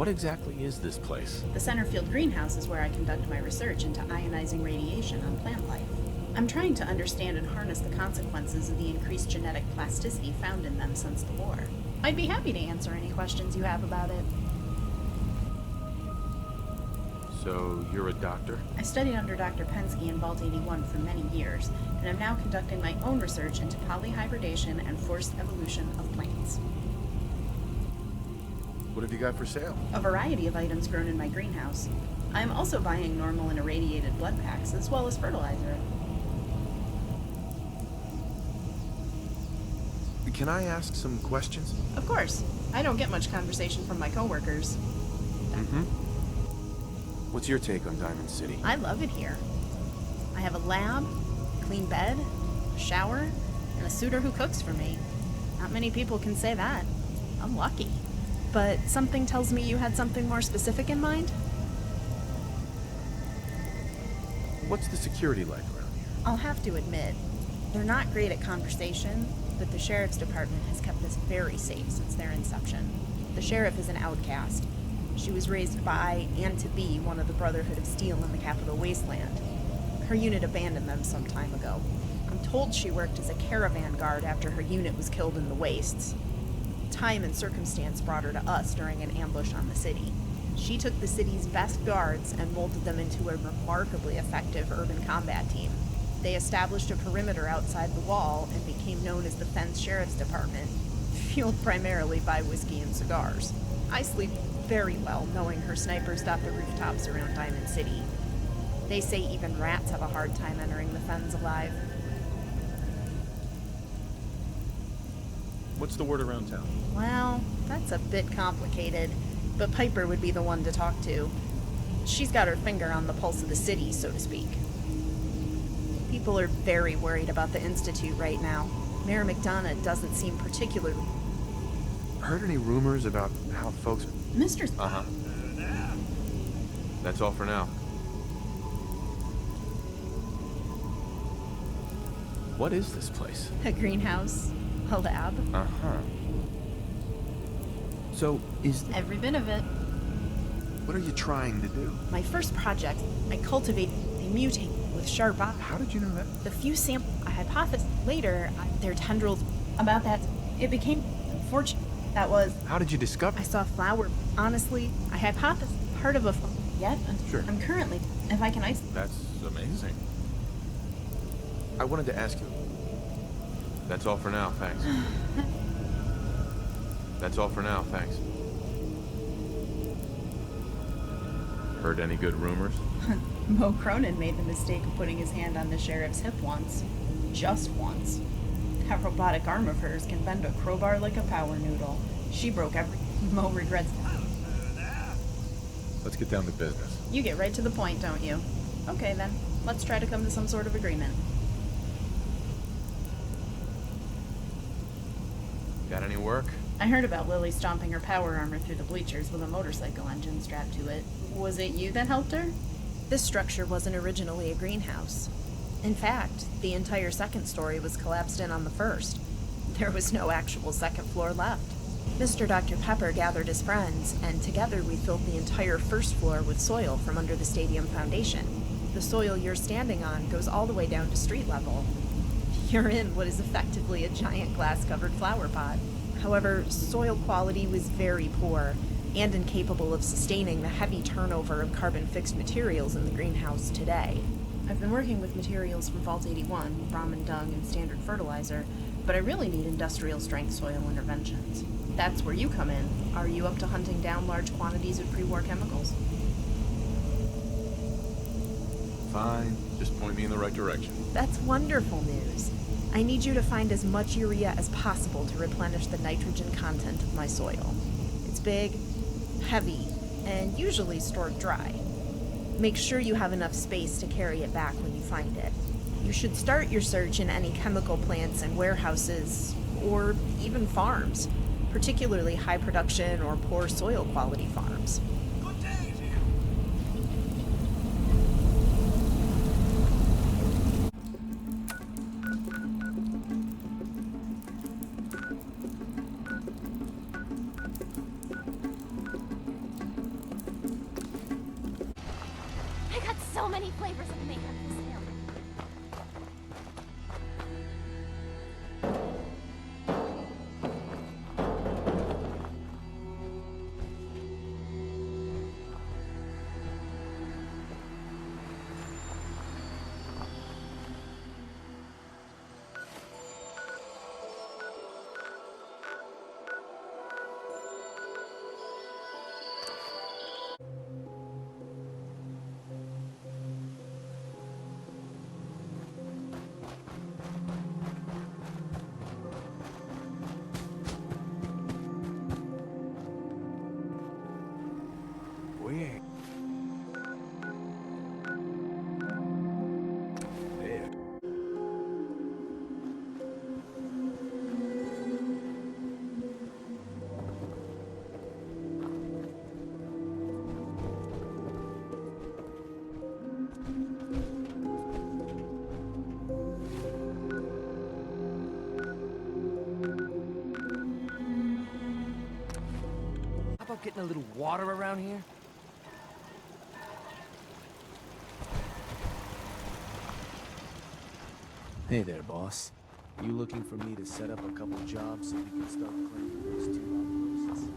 What exactly is this place? The center field greenhouse is where I conduct my research into ionizing radiation on plant life. I'm trying to understand and harness the consequences of the increased genetic plasticity found in them since the war. I'd be happy to answer any questions you have about it. So, you're a doctor? I studied under Dr. Pensky in Vault 81 for many years, and am now conducting my own research into polyhybridation and forced evolution of plants. What have you got for sale? A variety of items grown in my greenhouse. I am also buying normal and irradiated blood packs, as well as fertilizer. Can I ask some questions? Of course. I don't get much conversation from my coworkers. Mm-hmm. What's your take on Diamond City? I love it here. I have a lab, a clean bed, a shower, and a suitor who cooks for me. Not many people can say that. I'm lucky. But something tells me you had something more specific in mind? What's the security like around here? I'll have to admit, they're not great at conversation, but the sheriff's department has kept us very safe since their inception. The sheriff is an outcast. She was raised by and to be one of the Brotherhood of Steel in the Capital Wasteland. Her unit abandoned them some time ago. I'm told she worked as a caravan guard after her unit was killed in the wastes. Time and circumstance brought her to us during an ambush on the city. She took the city's best guards and molded them into a remarkably effective urban combat team. They established a perimeter outside the wall and became known as the Fens Sheriff's Department, fueled primarily by whiskey and cigars. I sleep very well knowing her snipers dot the rooftops around Diamond City. They say even rats have a hard time entering the Fens alive. What's the word around town? Well, that's a bit complicated, but Piper would be the one to talk to. She's got her finger on the pulse of the city, so to speak. People are very worried about the Institute right now. Mayor McDonough doesn't seem particularly... Heard any rumors about how folks... Mr. Uh-huh. That's all for now. What is this place? A greenhouse. A lab. Uh-huh. So, Every bit of it. what are you trying to do? My first project, I cultivated a mutate with sharp eyes. How did you know that? The few samples I hypothesized later, their tendrils... About that, it became fortunate. That was... How did you discover? I saw a flower. Honestly, I hypothesized part of a... Yet? Sure. I'm currently... If I can isolate... That's amazing. I wanted to ask you. That's all for now, thanks. That's all for now, thanks. Heard any good rumors? Mo Cronin made the mistake of putting his hand on the sheriff's hip once. Just once. That robotic arm of hers can bend a crowbar like a power noodle. She broke every... Mo regrets that. Let's get down to business. You get right to the point, don't you? Okay then, let's try to come to some sort of agreement. Got any work? I heard about Lily stomping her power armor through the bleachers with a motorcycle engine strapped to it. Was it you that helped her? This structure wasn't originally a greenhouse. In fact, the entire second story was collapsed in on the first. There was no actual second floor left. Mr. Dr. Pepper gathered his friends, and together we filled the entire first floor with soil from under the stadium foundation. The soil you're standing on goes all the way down to street level. You're in what is effectively a giant glass-covered flower pot. However, soil quality was very poor, and incapable of sustaining the heavy turnover of carbon-fixed materials in the greenhouse today. I've been working with materials from Vault 81, Brahmin dung, and standard fertilizer, but I really need industrial-strength soil interventions. That's where you come in. Are you up to hunting down large quantities of pre-war chemicals? Fine. Just point me in the right direction. That's wonderful news. I need you to find as much urea as possible to replenish the nitrogen content of my soil. It's big, heavy, and usually stored dry. Make sure you have enough space to carry it back when you find it. You should start your search in any chemical plants and warehouses, or even farms, particularly high production or poor soil quality farms. so many flavors of makeup for sale. Weird. There. How about getting a little water around here? Hey there, boss. You looking for me to set up a couple jobs so we can start claiming those 2 outposts?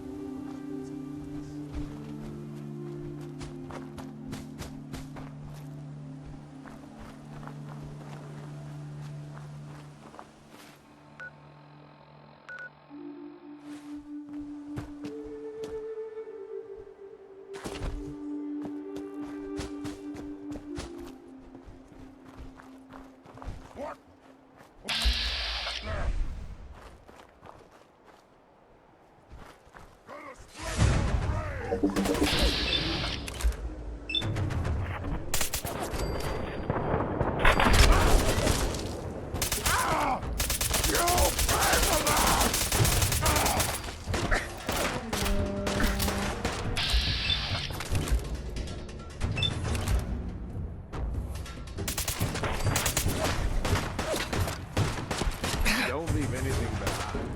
Don't leave anything behind.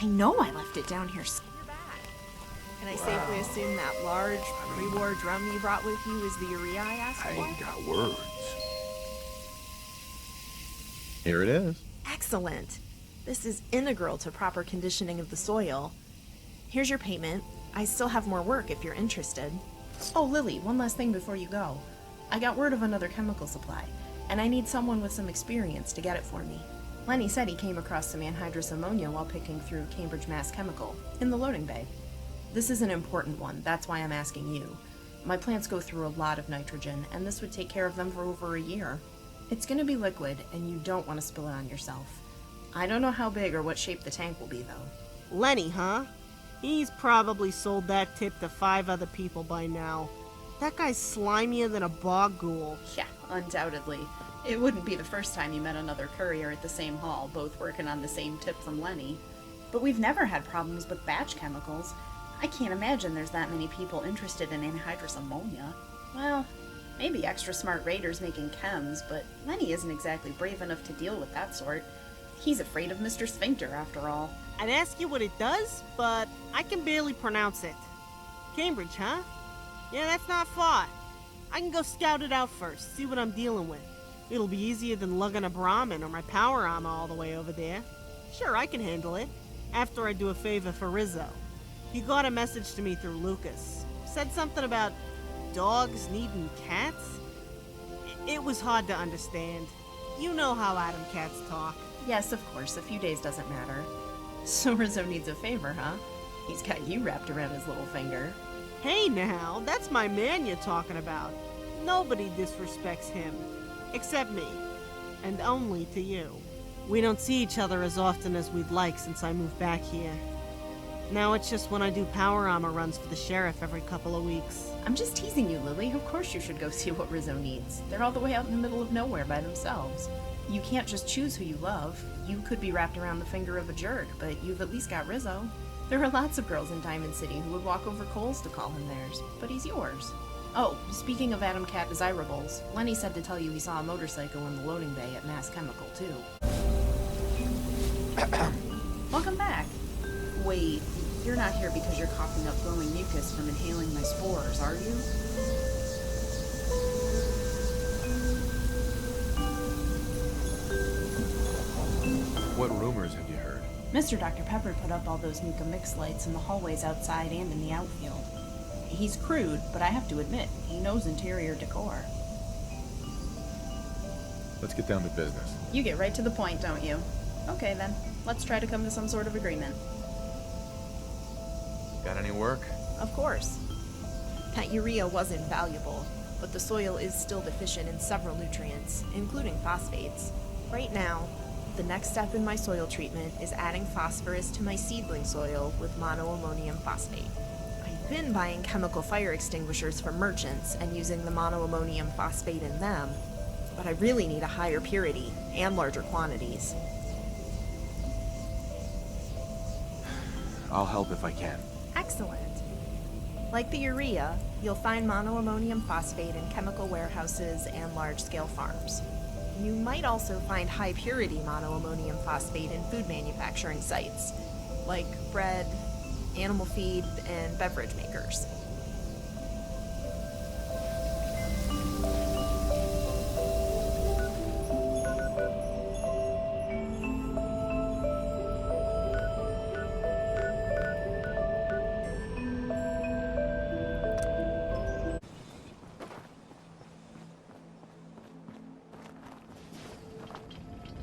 I know I left it down here. Can I safely assume that large pre-war drum you brought with you is the urea I asked I for? ain't got words. Here it is. Excellent. This is integral to proper conditioning of the soil. Here's your payment. I still have more work if you're interested. Oh, Lily, one last thing before you go. I got word of another chemical supply, and I need someone with some experience to get it for me. Lenny said he came across some anhydrous ammonia while picking through Cambridge Mass Chemical in the loading bay. This is an important one, that's why I'm asking you. My plants go through a lot of nitrogen, and this would take care of them for over a year. It's gonna be liquid, and you don't want to spill it on yourself. I don't know how big or what shape the tank will be, though. Lenny, huh? He's probably sold that tip to 5 other people by now. That guy's slimier than a bog ghoul. Yeah, undoubtedly. It wouldn't be the first time you met another courier at the same hall, both working on the same tip from Lenny. But we've never had problems with batch chemicals. I can't imagine there's that many people interested in anhydrous ammonia. Well, maybe extra smart raiders making chems, but Lenny isn't exactly brave enough to deal with that sort. He's afraid of Mr. Sphincter, after all. I'd ask you what it does, but I can barely pronounce it. Cambridge, huh? Yeah, that's not far. I can go scout it out first, see what I'm dealing with. It'll be easier than lugging a Brahmin or my power armor all the way over there. Sure, I can handle it, after I do a favor for Rizzo. He got a message to me through Lucas. Said something about dogs needing cats? It was hard to understand. You know how Adam cats talk. Yes, of course, a few days doesn't matter. So Rizzo needs a favor, huh? He's got you wrapped around his little finger. Hey now, that's my man you're talking about. Nobody disrespects him. Except me. And only to you. We don't see each other as often as we'd like since I moved back here. Now it's just when I do power armor runs for the sheriff every couple of weeks. I'm just teasing you, Lily. Of course you should go see what Rizzo needs. They're all the way out in the middle of nowhere by themselves. You can't just choose who you love. You could be wrapped around the finger of a jerk, but you've at least got Rizzo. There are lots of girls in Diamond City who would walk over coals to call him theirs, but he's yours. Oh, speaking of Atom Cat desirables, Lenny said to tell you he saw a motorcycle in the loading bay at Mass Chemical, too. Welcome back. Wait, you're not here because you're coughing up glowing mucus from inhaling my spores, are you? What rumors have you heard? Mr. Dr. Pepper put up all those Nuka mix lights in the hallways outside and in the outfield. He's crude, but I have to admit, he knows interior decor. Let's get down to business. You get right to the point, don't you? Okay then, let's try to come to some sort of agreement. Got any work? Of course. That urea was invaluable, but the soil is still deficient in several nutrients, including phosphates. Right now, the next step in my soil treatment is adding phosphorus to my seedling soil with monoammonium phosphate. I've been buying chemical fire extinguishers from merchants and using the monoammonium phosphate in them, but I really need a higher purity and larger quantities. I'll help if I can. Excellent. Like the urea, you'll find monoammonium phosphate in chemical warehouses and large-scale farms. You might also find high-purity monoammonium phosphate in food manufacturing sites, like bread, animal feed, and beverage makers.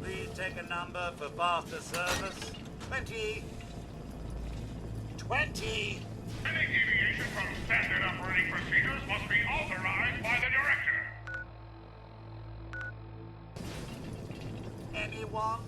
Please take a number for faster service. 20. 20. Any deviation from standard operating procedures must be authorized by the director. Anyone?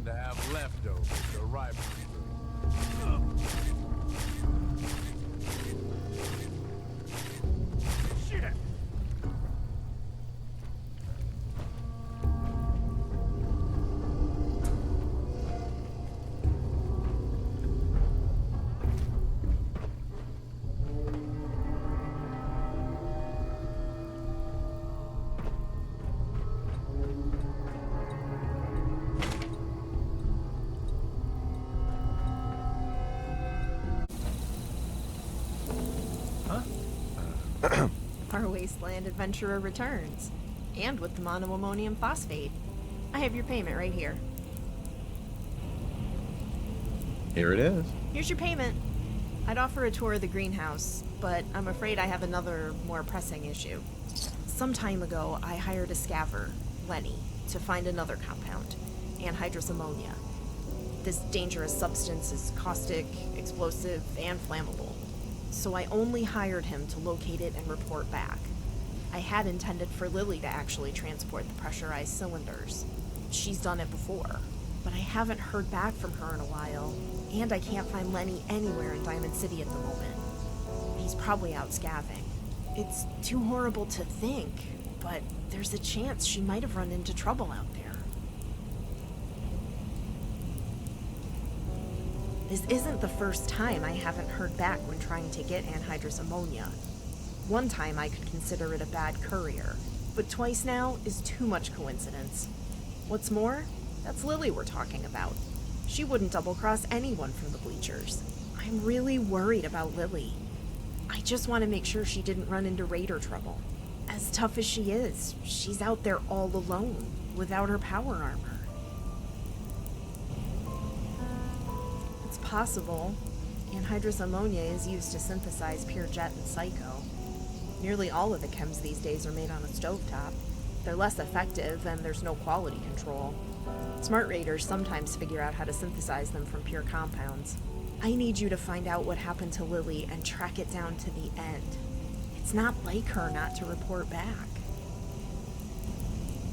fun to have leftovers to ripen Shit! Our wasteland adventurer returns. And with the monoammonium phosphate. I have your payment right here. Here it is. Here's your payment. I'd offer a tour of the greenhouse, but I'm afraid I have another, more pressing issue. Some time ago, I hired a scaver, Lenny, to find another compound, anhydrous ammonia. This dangerous substance is caustic, explosive, and flammable. So I only hired him to locate it and report back. I had intended for Lily to actually transport the pressurized cylinders. She's done it before, but I haven't heard back from her in a while, and I can't find Lenny anywhere in Diamond City at the moment. He's probably out scavenging. It's too horrible to think, but there's a chance she might have run into trouble out there. This isn't the first time I haven't heard back when trying to get anhydrous ammonia. One time I could consider it a bad courier, but twice now is too much coincidence. What's more, that's Lily we're talking about. She wouldn't double-cross anyone from the Bleachers. I'm really worried about Lily. I just want to make sure she didn't run into raider trouble. As tough as she is, she's out there all alone, without her power armor. It's possible. Anhydrous ammonia is used to synthesize pure jet and psycho. Nearly all of the chems these days are made on a stovetop. They're less effective, and there's no quality control. Smart raiders sometimes figure out how to synthesize them from pure compounds. I need you to find out what happened to Lily and track it down to the end. It's not like her not to report back.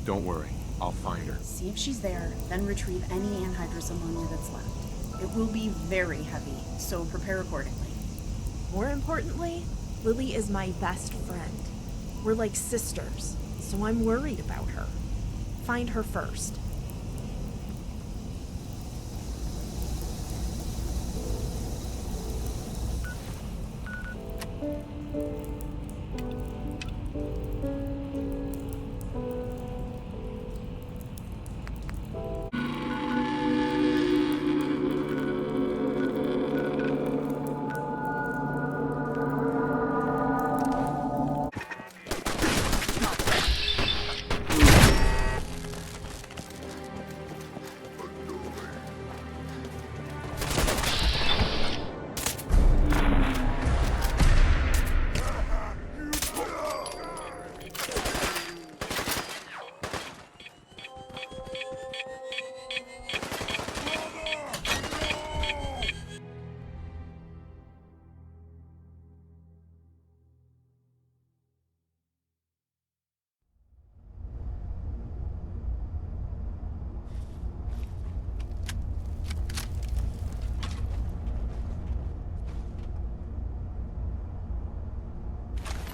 Don't worry. I'll find her. See if she's there, then retrieve any anhydrous ammonia that's left. It will be very heavy, so prepare accordingly. More importantly, Lily is my best friend. We're like sisters, so I'm worried about her. Find her first.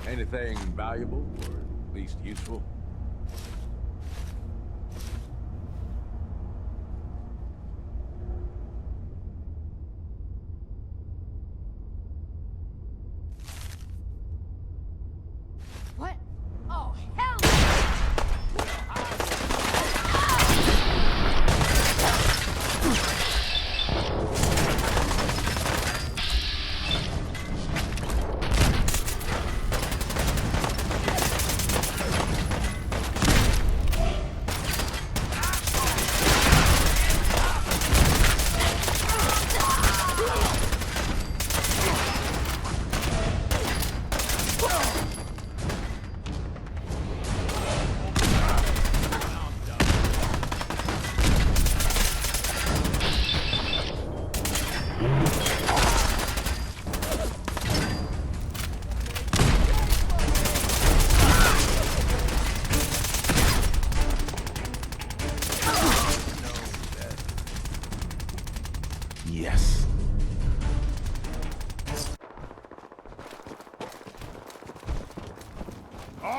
Anything valuable, or at least useful? What? Oh, hell!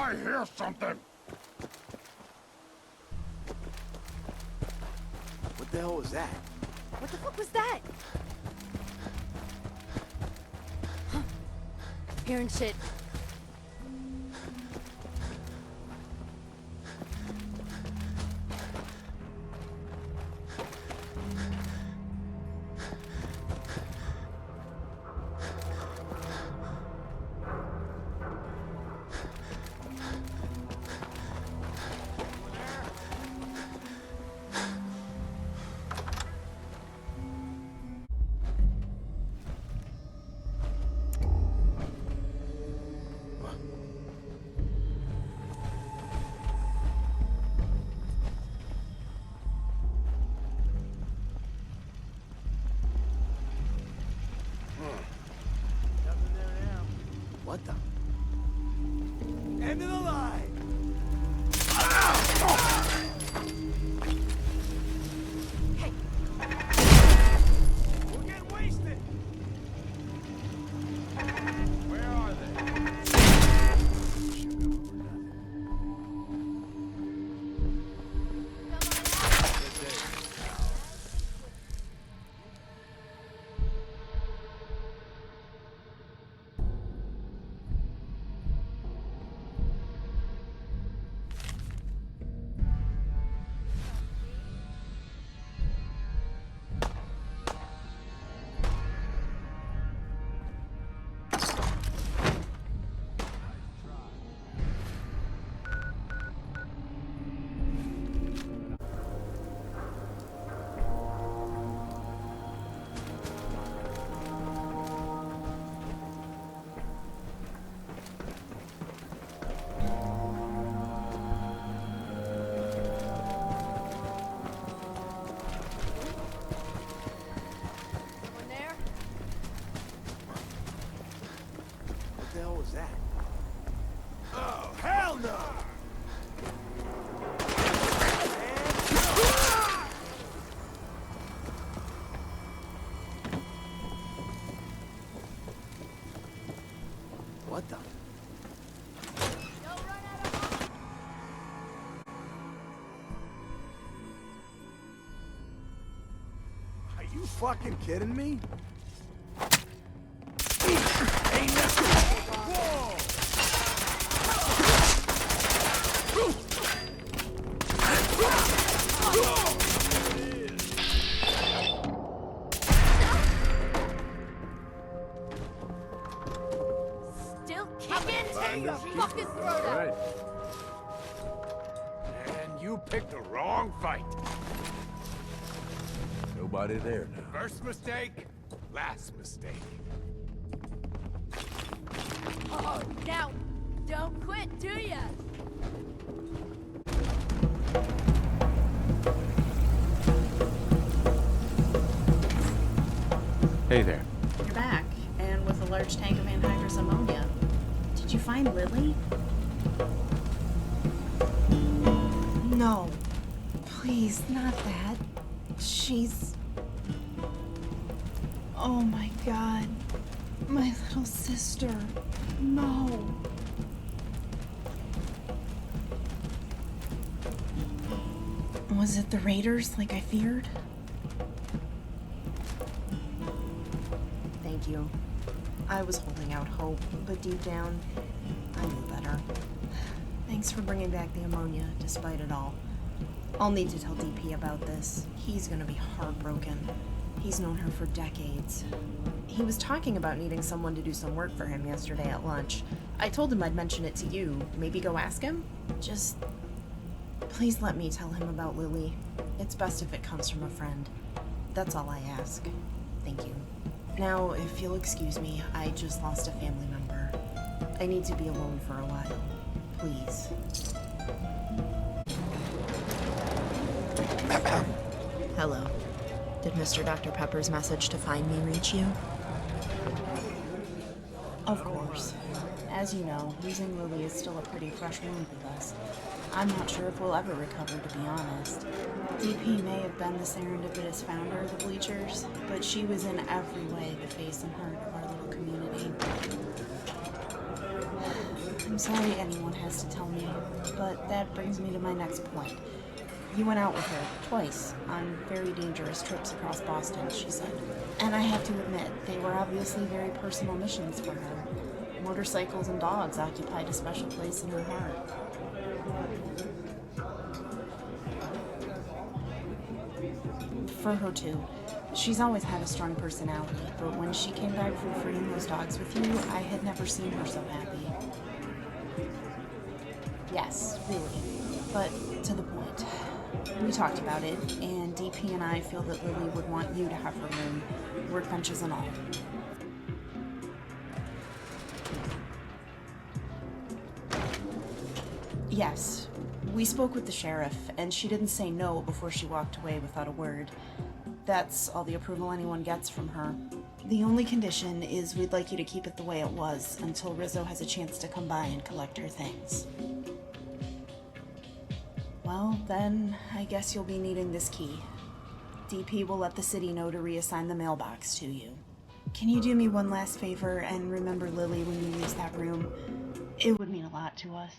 I hear something. What the hell was that? What the fuck was that? Huh. Hearing shit. What the? End of the line! Hey, We're getting wasted! Where are they? someone there? What the hell was that? Oh, hell no! What the? Don't run out of Are you fucking kidding me? Still kicking? Take your fucking throat out! Right. And you picked the wrong fight. Nobody there now. First mistake, last mistake. Oh, now, don't quit, do ya? Hey there. You're back, and with a large tank of anhydrous ammonia. Did you find Lily? No. Please, not that. She's... Oh my god. My little sister. No. Was it the Raiders, like I feared? Thank you. I was holding out hope, but deep down, I knew better. Thanks for bringing back the ammonia, despite it all. I'll need to tell DP about this. He's gonna be heartbroken. He's known her for decades. He was talking about needing someone to do some work for him yesterday at lunch. I told him I'd mention it to you. Maybe go ask him? Just... please let me tell him about Lily. It's best if it comes from a friend. That's all I ask. Thank you. Now, if you'll excuse me, I just lost a family member. I need to be alone for a while. Please. Hello. Did Mr. Dr. Pepper's message to find me reach you? Of course. As you know, losing Lily is still a pretty fresh wound with us. I'm not sure if we'll ever recover, to be honest. DP may have been the serendipitous founder of the Bleachers, but she was in every way the face and heart of our little community. I'm sorry anyone has to tell me, but that brings me to my next point. You went out with her twice on very dangerous trips across Boston, she said. And I have to admit, they were obviously very personal missions for her. Motorcycles and dogs occupied a special place in her heart. For her too. She's always had a strong personality, but when she came back from freeing those dogs with you, I had never seen her so happy. Yes, really. But to the point. We talked about it, and DP and I feel that Lily would want you to have her room, workbenches and all. Yes, we spoke with the sheriff, and she didn't say no before she walked away without a word. That's all the approval anyone gets from her. The only condition is we'd like you to keep it the way it was until Rizzo has a chance to come by and collect her things. Well, then, I guess you'll be needing this key. DP will let the city know to reassign the mailbox to you. Can you do me one last favor and remember Lily when you use that room? It would mean a lot to us.